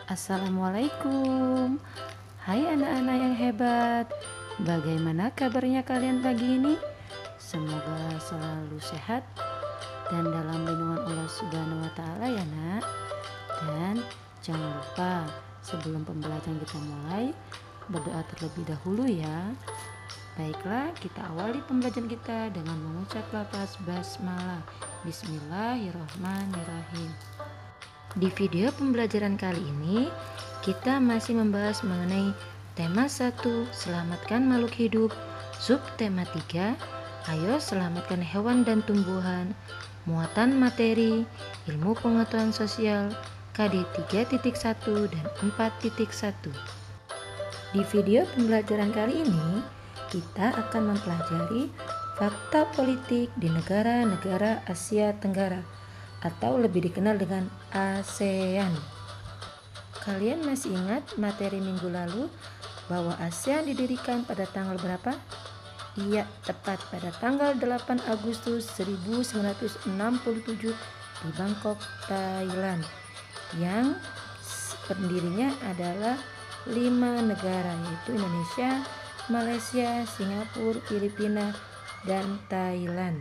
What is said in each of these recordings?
Assalamualaikum. Hai anak-anak yang hebat. Bagaimana kabarnya kalian pagi ini? Semoga selalu sehat dan dalam lindungan Allah Subhanahu wa taala ya, Nak. Dan jangan lupa sebelum pembelajaran kita mulai, berdoa terlebih dahulu ya. Baiklah, kita awali pembelajaran kita dengan mengucap lafaz basmalah. Bismillahirrahmanirrahim. Di video pembelajaran kali ini, kita masih membahas mengenai tema 1, selamatkan makhluk hidup, subtema 3, ayo selamatkan hewan dan tumbuhan, muatan materi, ilmu pengetahuan sosial, KD 3.1 dan 4.1. Di video pembelajaran kali ini, kita akan mempelajari fakta politik di negara-negara Asia Tenggara atau lebih dikenal dengan ASEAN. Kalian masih ingat materi minggu lalu bahwa ASEAN didirikan pada tanggal berapa? Iya, tepat pada tanggal 8 Agustus 1967 di Bangkok, Thailand. Yang pendirinya adalah 5 negara, yaitu Indonesia, Malaysia, Singapura, Filipina, dan Thailand.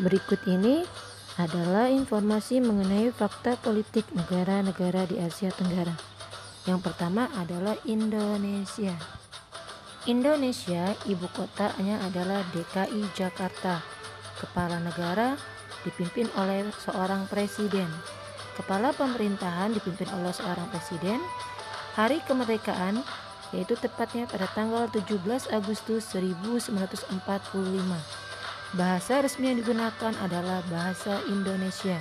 Berikut ini adalah informasi mengenai fakta politik negara-negara di Asia Tenggara. Yang pertama adalah Indonesia. Indonesia, ibu kotanya adalah DKI Jakarta. Kepala negara dipimpin oleh seorang presiden. Kepala pemerintahan dipimpin oleh seorang presiden. Hari kemerdekaan yaitu tepatnya pada tanggal 17 Agustus 1945. Bahasa resmi yang digunakan adalah bahasa Indonesia.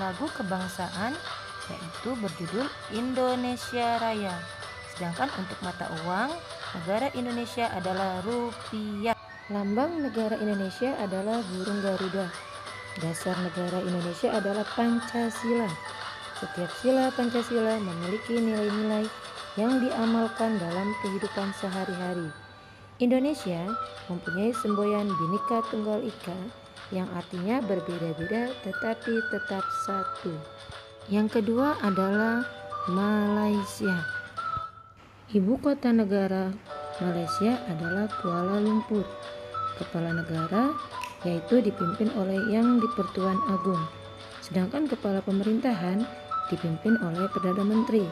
Lagu kebangsaan yaitu berjudul Indonesia Raya. Sedangkan untuk mata uang negara Indonesia adalah rupiah. Lambang negara Indonesia adalah burung Garuda. Dasar negara Indonesia adalah Pancasila. Setiap sila Pancasila memiliki nilai-nilai yang diamalkan dalam kehidupan sehari-hari. Indonesia mempunyai semboyan Bhinneka Tunggal Ika yang artinya berbeda-beda tetapi tetap satu. Yang kedua adalah Malaysia. Ibu kota negara Malaysia adalah Kuala Lumpur. Kepala negara yaitu dipimpin oleh Yang di-Pertuan Agong. Sedangkan kepala pemerintahan dipimpin oleh Perdana Menteri.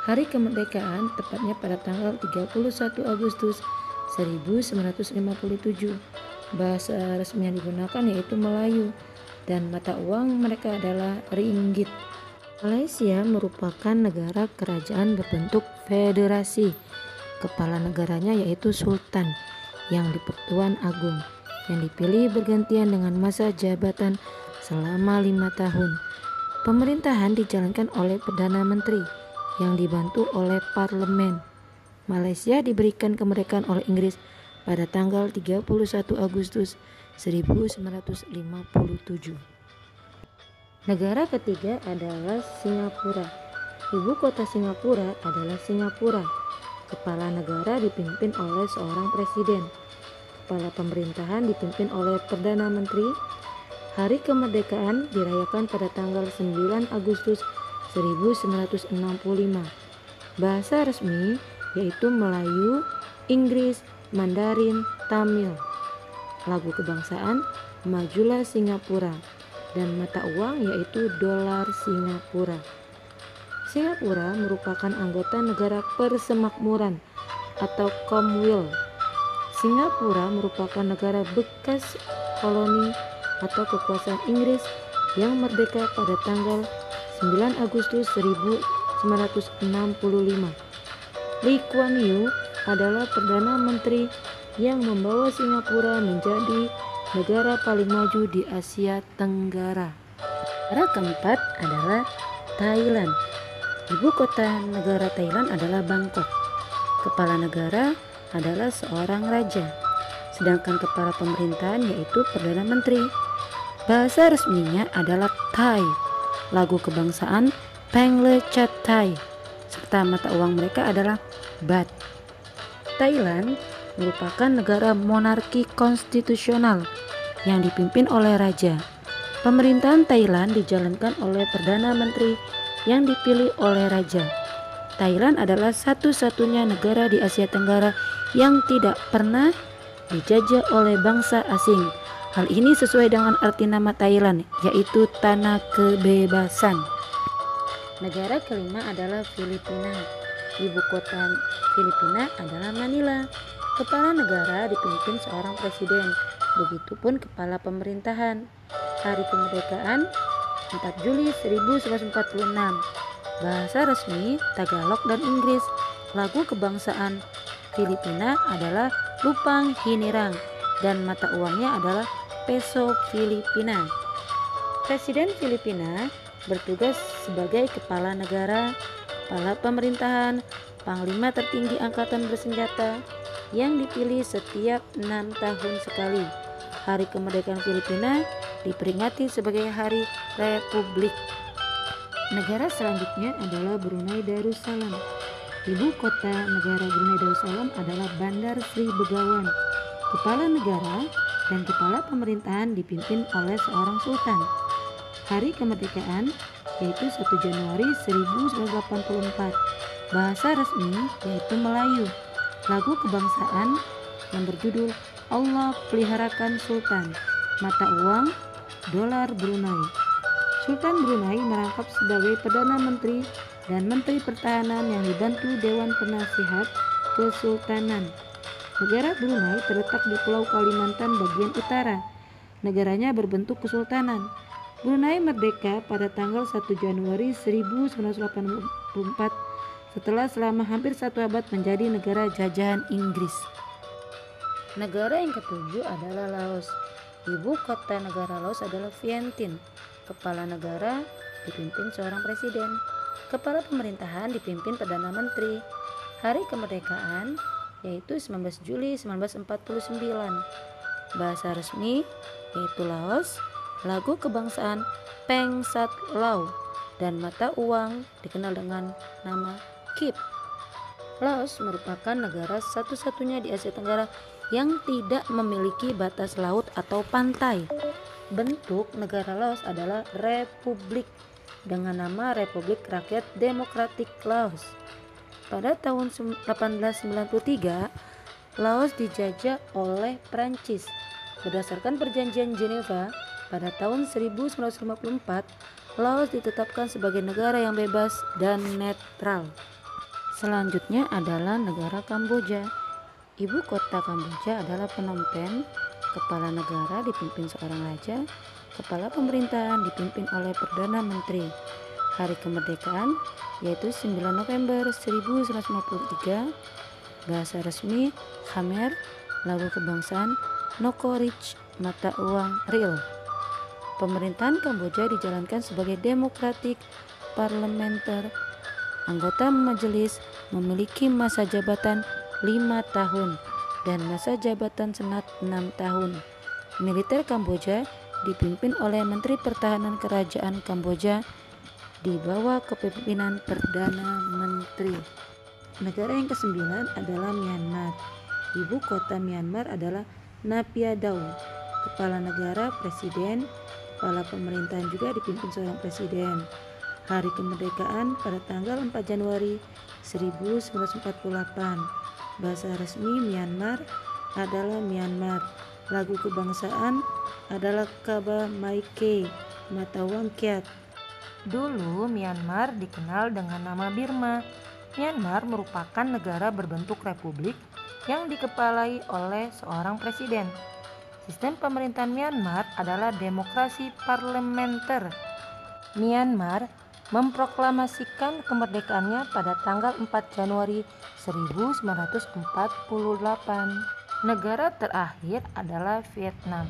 Hari kemerdekaan tepatnya pada tanggal 31 Agustus 1957. Bahasa resmi yang digunakan yaitu Melayu dan mata uang mereka adalah ringgit. Malaysia merupakan negara kerajaan berbentuk federasi. Kepala negaranya yaitu Sultan Yang di-Pertuan Agong yang dipilih bergantian dengan masa jabatan selama 5 tahun. Pemerintahan dijalankan oleh Perdana Menteri yang dibantu oleh parlemen. Malaysia diberikan kemerdekaan oleh Inggris pada tanggal 31 Agustus 1957. Negara ketiga adalah Singapura. Ibu kota Singapura adalah Singapura. Kepala negara dipimpin oleh seorang presiden. Kepala pemerintahan dipimpin oleh Perdana Menteri. Hari kemerdekaan dirayakan pada tanggal 9 Agustus 1965. Bahasa resmi yaitu Melayu, Inggris, Mandarin, Tamil. Lagu kebangsaan Majulah Singapura dan mata uang yaitu dolar Singapura. Singapura merupakan anggota negara persemakmuran atau Commonwealth. Singapura merupakan negara bekas koloni atau kekuasaan Inggris yang merdeka pada tanggal 9 Agustus 1965. Lee Kuan Yew adalah Perdana Menteri yang membawa Singapura menjadi negara paling maju di Asia Tenggara. Negara keempat adalah Thailand. Ibu kota negara Thailand adalah Bangkok. Kepala negara adalah seorang raja. Sedangkan kepala pemerintahan yaitu Perdana Menteri. Bahasa resminya adalah Thai. Lagu kebangsaan Pangle Chat Thai. Serta mata uang mereka adalah Baht. Thailand merupakan negara monarki konstitusional yang dipimpin oleh raja. Pemerintahan Thailand dijalankan oleh Perdana Menteri yang dipilih oleh raja. Thailand adalah satu-satunya negara di Asia Tenggara yang tidak pernah dijajah oleh bangsa asing. Hal ini sesuai dengan arti nama Thailand, yaitu tanah kebebasan. Negara kelima adalah Filipina. Ibu kota Filipina adalah Manila. Kepala negara dipimpin seorang presiden, begitupun kepala pemerintahan. Hari kemerdekaan 4 Juli 1946. Bahasa resmi Tagalog dan Inggris. Lagu kebangsaan Filipina adalah Lupang Hinirang dan mata uangnya adalah peso Filipina. Presiden Filipina bertugas sebagai kepala negara, kepala pemerintahan, panglima tertinggi angkatan bersenjata yang dipilih setiap 6 tahun sekali. Hari kemerdekaan Filipina diperingati sebagai Hari Republik. Negara selanjutnya adalah Brunei Darussalam. Ibu kota negara Brunei Darussalam adalah Bandar Sri Begawan. Kepala negara dan kepala pemerintahan dipimpin oleh seorang sultan. Hari kemerdekaan yaitu 1 Januari 1984. Bahasa resmi yaitu Melayu. Lagu kebangsaan yang berjudul Allah Peliharakan Sultan. Mata uang dolar Brunei. Sultan Brunei merangkap sebagai Perdana Menteri dan Menteri Pertahanan yang dibantu Dewan Penasihat Kesultanan. Negara Brunei terletak di Pulau Kalimantan bagian utara. Negaranya berbentuk kesultanan. Brunei merdeka pada tanggal 1 Januari 1984 setelah selama hampir 1 abad menjadi negara jajahan Inggris. Negara yang ketujuh adalah Laos. Ibu kota negara Laos adalah Vientiane. Kepala negara dipimpin seorang presiden. Kepala pemerintahan dipimpin Perdana Menteri. Hari kemerdekaan yaitu 19 Juli 1949. Bahasa resmi yaitu Laos. Lagu kebangsaan Peng Sat Lao dan mata uang dikenal dengan nama Kip. Laos merupakan negara satu-satunya di Asia Tenggara yang tidak memiliki batas laut atau pantai. Bentuk negara Laos adalah republik dengan nama Republik Rakyat Demokratik Laos. Pada tahun 1893, Laos dijajah oleh Prancis. Berdasarkan Perjanjian Geneva, pada tahun 1954, Laos ditetapkan sebagai negara yang bebas dan netral. Selanjutnya adalah negara Kamboja. Ibu kota Kamboja adalah Phnom Penh. Kepala negara dipimpin seorang raja. Kepala pemerintahan dipimpin oleh Perdana Menteri. Hari kemerdekaan yaitu 9 November 1953. Bahasa resmi Khmer. Lagu kebangsaan Nokorich, mata uang Riel. Pemerintahan Kamboja dijalankan sebagai demokratik parlementer. Anggota majelis memiliki masa jabatan 5 tahun dan masa jabatan senat 6 tahun. Militer Kamboja dipimpin oleh Menteri Pertahanan Kerajaan Kamboja di bawah kepemimpinan Perdana Menteri. Negara yang ke-9 adalah Myanmar. Ibu kota Myanmar adalah Naypyidaw. Kepala negara presiden, kepala pemerintahan juga dipimpin seorang presiden. Hari kemerdekaan pada tanggal 4 Januari 1948. Bahasa resmi Myanmar adalah Myanmar. Lagu kebangsaan adalah Kaba Maike, mata uang Kyat. Dulu Myanmar dikenal dengan nama Birma. Myanmar merupakan negara berbentuk republik yang dikepalai oleh seorang presiden. Sistem pemerintahan Myanmar adalah demokrasi parlementer. Myanmar memproklamasikan kemerdekaannya pada tanggal 4 Januari 1948. Negara terakhir adalah Vietnam.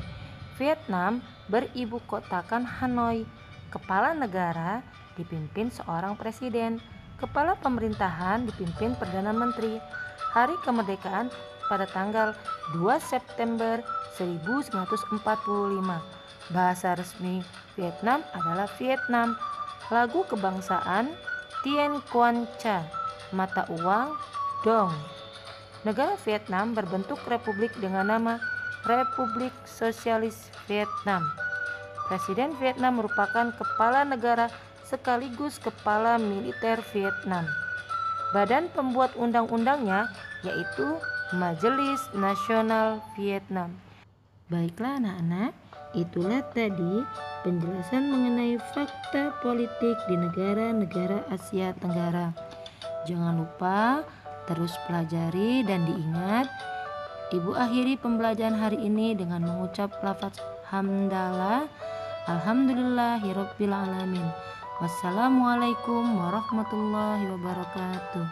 Vietnam beribu kotakan Hanoi. Kepala negara dipimpin seorang presiden. Kepala pemerintahan dipimpin Perdana Menteri. Hari kemerdekaan pada tanggal 2 September 1945. Bahasa resmi Vietnam adalah Vietnam. Lagu kebangsaan Tien Quan Cha, mata uang Dong. Negara Vietnam berbentuk republik dengan nama Republik Sosialis Vietnam. Presiden Vietnam merupakan kepala negara sekaligus kepala militer Vietnam. Badan pembuat undang-undangnya yaitu Majelis Nasional Vietnam. Baiklah anak-anak, itulah tadi penjelasan mengenai fakta politik di negara-negara Asia Tenggara. Jangan lupa terus pelajari dan diingat. Ibu akhiri pembelajaran hari ini dengan mengucap lafaz hamdalah. Alhamdulillahirabbil alamin. Wassalamualaikum warahmatullahi wabarakatuh.